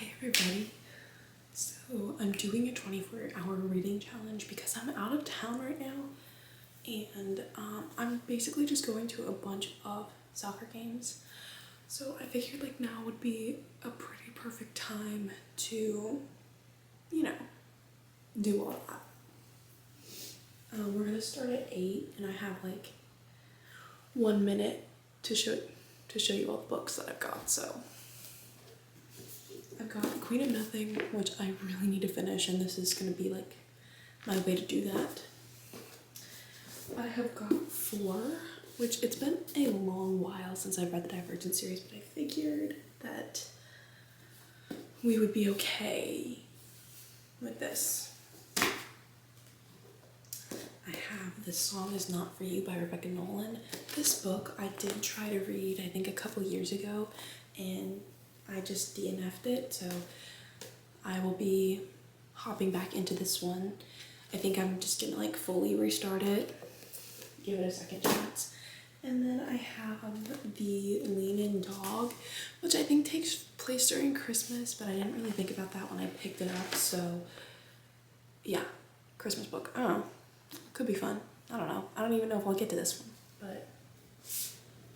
Hey everybody, so I'm doing a 24-hour reading challenge because I'm out of town right now, and I'm basically just going to a bunch of soccer games. So I figured like now would be a pretty perfect time to, do all that. We're gonna start at 8, and I have like 1 minute to show you all the books that I've got. So I've got Queen of Nothing, which I really need to finish, and this is gonna be like my way to do that. I have got 4, which it's been a long while since I've read the Divergent series, but I figured that we would be okay with this. I have This Song Is Not For You by Rebecca Nolan. This book I did try to read, I think a couple years ago, and I just DNF'd it, so I will be hopping back into this one. I think I'm just gonna like fully restart it, give it a second chance. And then I have The Lean In Dog, which I think takes place during Christmas, but I didn't really think about that when I picked it up, so yeah, Christmas book. I don't know, could be fun. I don't know. I don't even know if I'll get to this one, but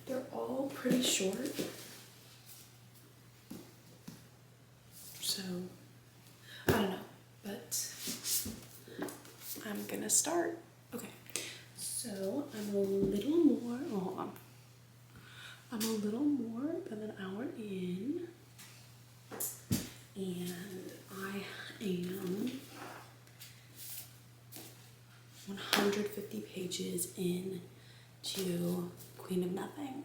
they're all pretty short. So, I don't know, but I'm gonna start. Okay, so I'm a little more, hold on. I'm a little more than an hour in, and I am 150 pages in to Queen of Nothing.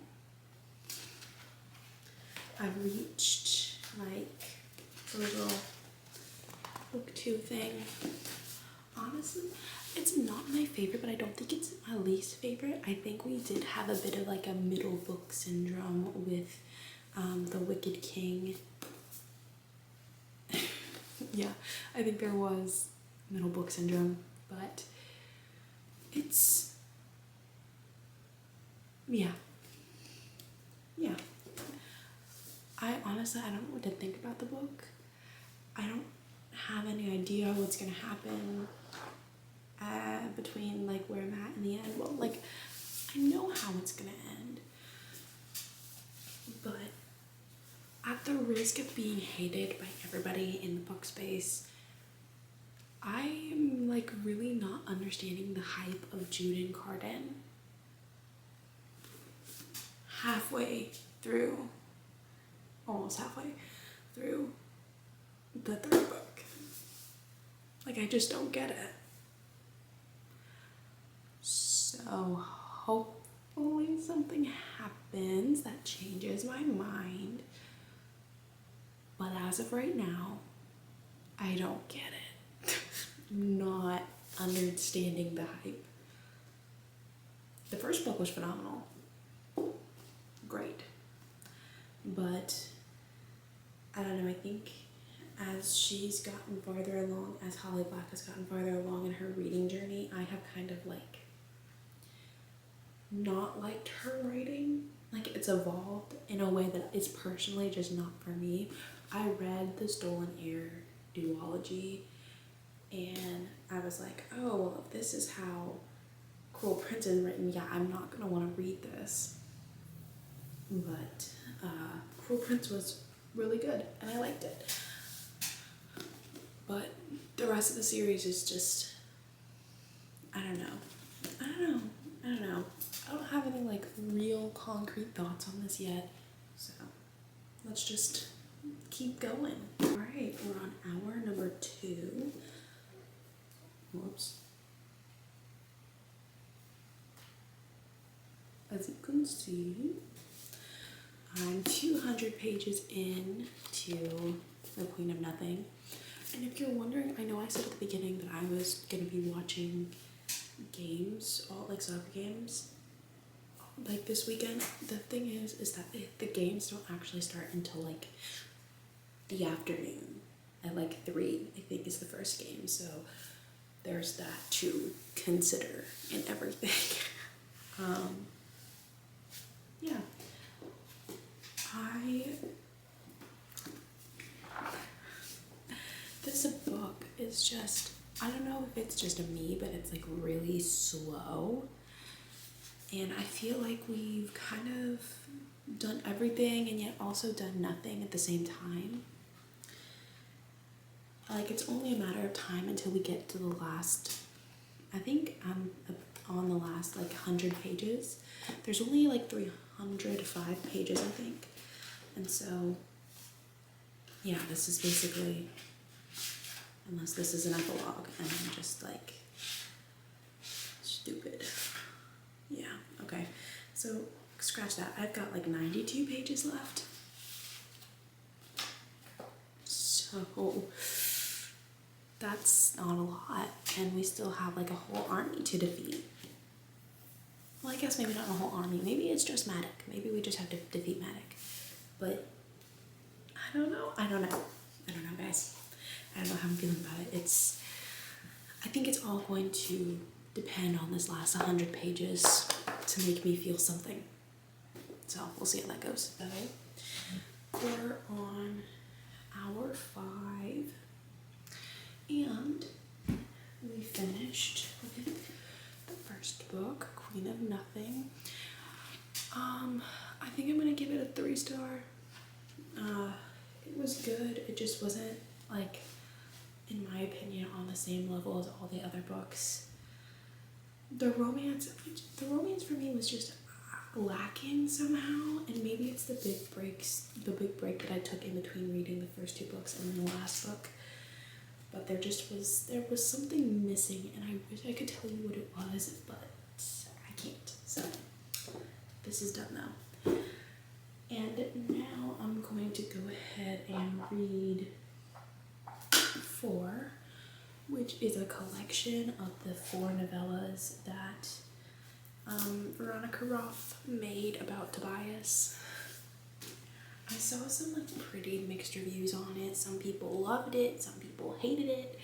I've reached like the little book 2 thing. Honestly, it's not my favorite, but I don't think it's my least favorite. I think we did have a bit of like a middle book syndrome with The Wicked King. Yeah, I think there was middle book syndrome, but it's, yeah. I honestly, I don't know what to think about the book. I don't have any idea what's gonna happen between like where I'm at in the end. Well, like, I know how it's gonna end, but at the risk of being hated by everybody in the book space, I'm like really not understanding the hype of Jude and Carden. Almost halfway through the 3rd book. Like, I just don't get it. So hopefully something happens that changes my mind. But as of right now, I don't get it. Not understanding the hype. The first book was phenomenal. Great. But I don't know, I think as she's gotten farther along, as Holly Black has gotten farther along in her reading journey, I have kind of like not liked her writing. Like, it's evolved in a way that is personally just not for me. I read the Stolen Heir duology, and I was like, oh, well, if this is how Cruel Prince is written, yeah, I'm not gonna want to read this. But Cruel Prince was really good, and I liked it. But the rest of the series is just, I don't know. I don't have any like real concrete thoughts on this yet, so let's just keep going. All right, we're on hour number 2. Whoops. As you can see, I'm 200 pages in to The Queen of Nothing. And if you're wondering, I know I said at the beginning that I was going to be watching games, all like soccer games, like this weekend. The thing is that the games don't actually start until like the afternoon at like 3, I think, is the first game. So there's that to consider in everything. Yeah. is just, I don't know if it's just a me, but it's like really slow. And I feel like we've kind of done everything and yet also done nothing at the same time. Like, it's only a matter of time until we get to the last, I think I'm on the last like 100 pages. There's only like 305 pages, I think. And so, yeah, this is basically, unless this is an epilogue and I'm just like stupid. Yeah, okay. So scratch that. I've got like 92 pages left. So that's not a lot. And we still have like a whole army to defeat. Well, I guess maybe not a whole army. Maybe it's just Matic. Maybe we just have to defeat Matic. But I don't know. I don't know, guys. I don't know how I'm feeling about it. I think it's all going to depend on this last 100 pages to make me feel something. So we'll see how that goes. So we're on hour 5 and we finished with the first book, Queen of Nothing. I think I'm gonna give it a 3-star. It was good. It just wasn't, like, in my opinion, on the same level as all the other books. The romance for me was just lacking somehow, and maybe it's the big break that I took in between reading the first 2 books and the last book. But there was something missing, and I wish I could tell you what it was, but I can't. So this is done now. And now I'm going to go ahead and read 4, which is a collection of the 4 novellas that Veronica Roth made about Tobias. I saw some like pretty mixed reviews on it. Some people loved it, some people hated it.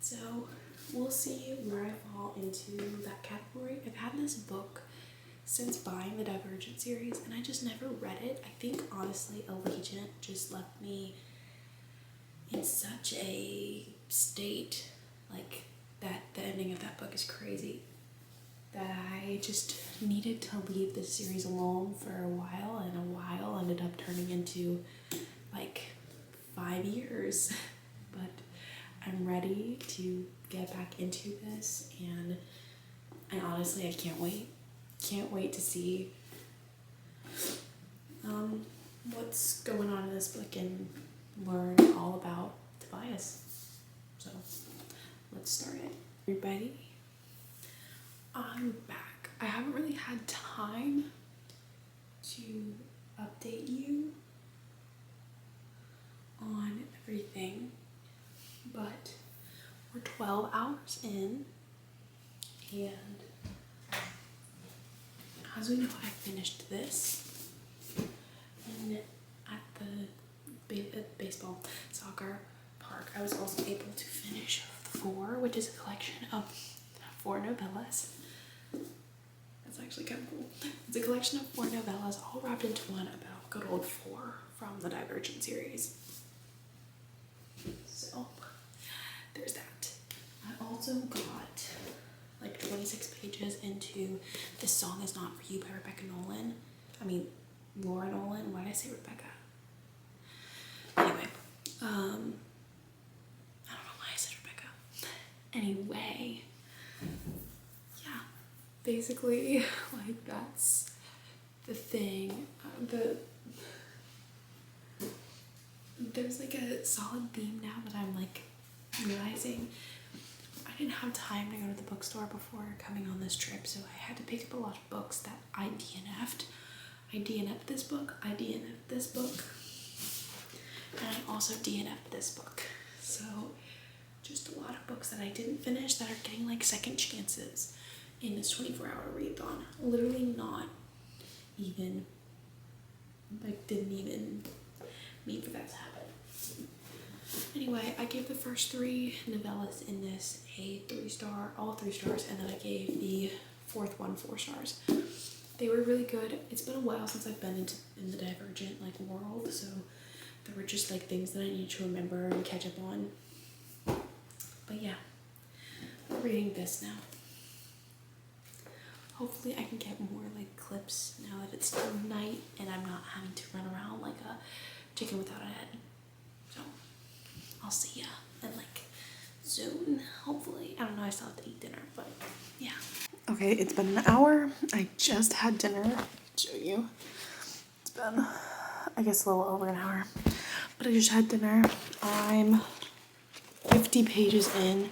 So we'll see where I fall into that category. I've had this book since buying the Divergent series and I just never read it. I think honestly Allegiant just left me in such a state, like that the ending of that book is crazy, that I just needed to leave this series alone for a while, and a while ended up turning into like 5 years. But I'm ready to get back into this, and I honestly, I can't wait. Can't wait to see what's going on in this book and learn all about Tobias. So let's start it. Everybody, I'm back. I haven't really had time to update you on everything, but we're 12 hours in, and as we know, I finished this and at the baseball soccer park. I was also able to finish 4, which is a collection of 4 novellas. That's actually kind of cool. It's a collection of 4 novellas all wrapped into one about good old 4 from the Divergent series. So there's that. I also got like 26 pages into This Song Is Not For You by Rebecca Nolan. I mean, Laura Nolan. Why did I say Rebecca? Anyway, I don't know why I said Rebecca. Anyway, yeah, basically, like, that's the thing. There's like a solid theme now that I'm like realizing. I didn't have time to go to the bookstore before coming on this trip, so I had to pick up a lot of books that I DNF'd. I DNF'd this book, I DNF'd this book, and I also DNF'd this book. So just a lot of books that I didn't finish that are getting like second chances in this 24-hour readathon. Literally not even, like, didn't even mean for that to happen. Anyway, I gave the first 3 novellas in this a 3-star, all 3 stars, and then I gave the 4th one 4 stars. They were really good. It's been a while since I've been in the Divergent like world, so the were just like things that I need to remember and catch up on. But yeah, I'm reading this now. Hopefully I can get more like clips now that it's still night and I'm not having to run around like a chicken without a head. So I'll see ya and like soon, hopefully. I don't know, I still have to eat dinner, but yeah. Okay, it's been an hour. I just had dinner. I'll show you. It's been, I guess, a little over an hour, but I just had dinner. I'm 50 pages in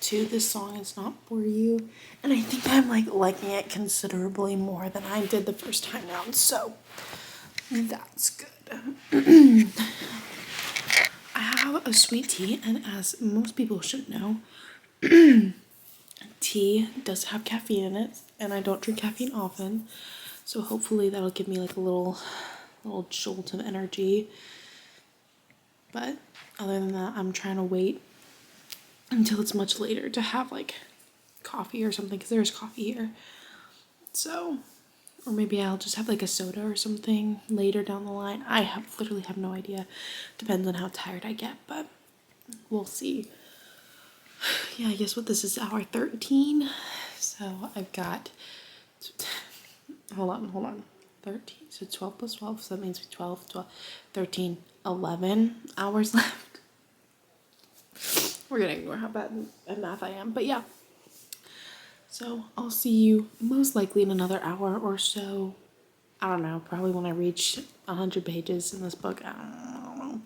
to This Song Is Not For You, and I think I'm like liking it considerably more than I did the first time round, so that's good. I have a sweet tea, and as most people should know, tea does have caffeine in it, and I don't drink caffeine often, so hopefully that'll give me like a little jolt of energy. But other than that, I'm trying to wait until it's much later to have like coffee or something, because there's coffee here. So, or maybe I'll just have like a soda or something later down the line. I literally have no idea. Depends on how tired I get, but we'll see. Yeah, I guess what this is, hour 13. So I've got, hold on. 13, so 12 plus 12, so that means 12, 13, 11 hours left. We're gonna ignore how bad at math I am, but yeah. So I'll see you most likely in another hour or so. I don't know, probably when I reach 100 pages in this book. I don't know.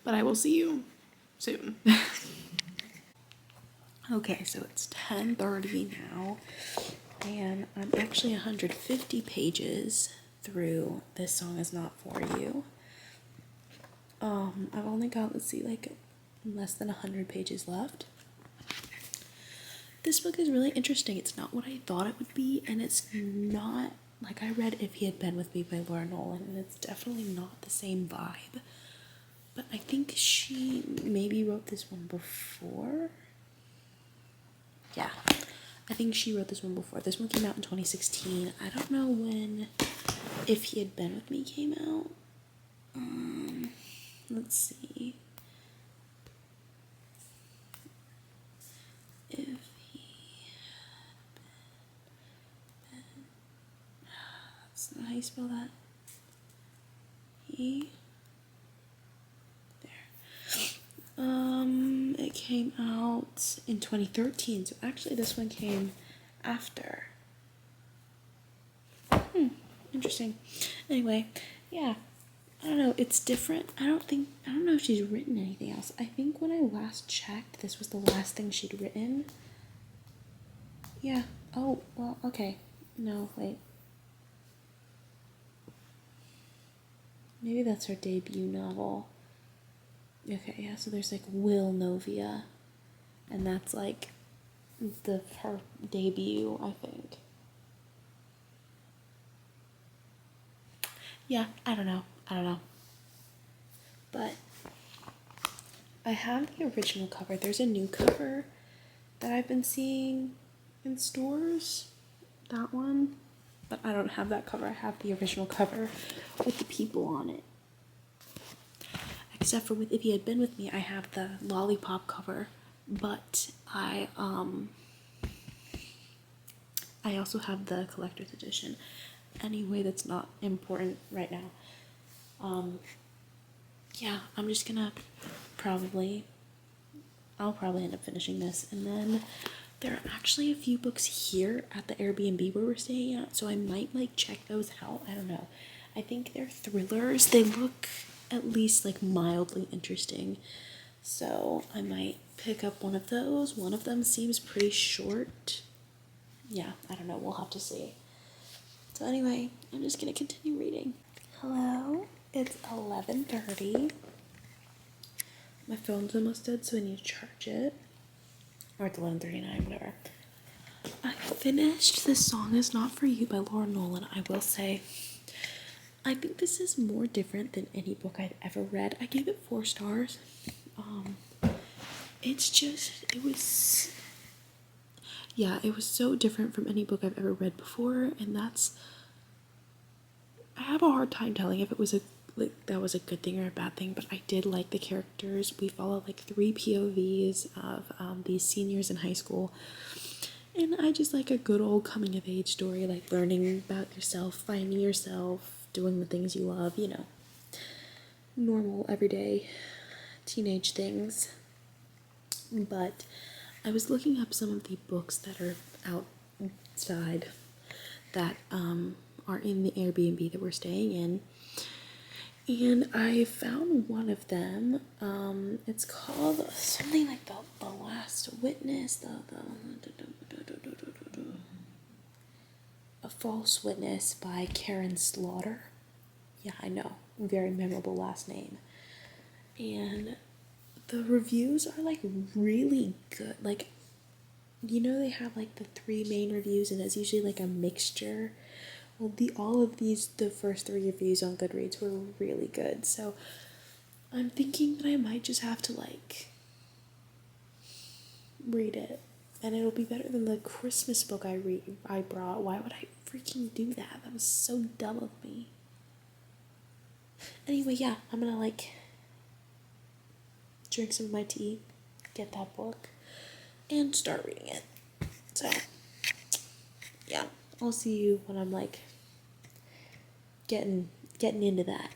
But I will see you soon. Okay, so it's 10:30 now, and I'm actually 150 pages through This Song Is Not For You. I've only got, let's see, like less than 100 pages left. This book is really interesting. It's not what I thought it would be, and it's not, like I read If He Had Been With Me by Laura Nolan, and it's definitely not the same vibe. But I think she maybe wrote this one before. Yeah, I think she wrote this one before. This one came out in 2016. I don't know when If He Had Been With Me came out. Let's see. If he had been, that's not how you spell that. He. It came out in 2013, so actually this one came after. Interesting. Anyway, yeah, I don't know, it's different. I don't know if she's written anything else. I think when I last checked, this was the last thing she'd written. Yeah, oh, well, okay. No, wait. Maybe that's her debut novel. Okay, yeah, so there's like Will Novia, and that's like her debut, I think. Yeah, I don't know. But I have the original cover. There's a new cover that I've been seeing in stores. That one. But I don't have that cover. I have the original cover with the people on it. Except for with If He Had Been With Me, I have the lollipop cover. But I also have the collector's edition. Anyway, that's not important right now. Yeah, I'm just gonna I'll probably end up finishing this, and then there are actually a few books here at the Airbnb where we're staying at, so I might like check those out. I don't know. I think they're thrillers. They look at least like mildly interesting, so I might pick up one of those. One of them seems pretty short. Yeah, I don't know. We'll have to see. So anyway, I'm just gonna continue reading. Hello, it's 11:30. My phone's almost dead, so I need to charge it. Or it's 11:39, whatever. I finished This Song Is Not For You by Laura Nolan. I will say, I think this is more different than any book I've ever read. I gave it 4 stars. It was so different from any book I've ever read before, and I have a hard time telling if it was like that was a good thing or a bad thing, but I did like the characters. We follow like 3 POVs of these seniors in high school. And I just like a good old coming of age story, like learning about yourself, finding yourself, doing the things you love, you know, normal, everyday teenage things. But I was looking up some of the books that are outside that are in the Airbnb that we're staying in. And I found one of them. It's called something like the Last Witness, A False Witness by Karen Slaughter. Yeah, I know, very memorable last name. And the reviews are like really good. Like, you know, they have like the 3 main reviews, and it's usually like a mixture. Well, the first 3 reviews on Goodreads were really good. So I'm thinking that I might just have to like read it, and it'll be better than the Christmas book I brought. Why would I freaking do that? That was so dumb of me. Anyway, yeah, I'm gonna like drink some of my tea, get that book, and start reading it. So yeah, I'll see you when I'm like getting into that.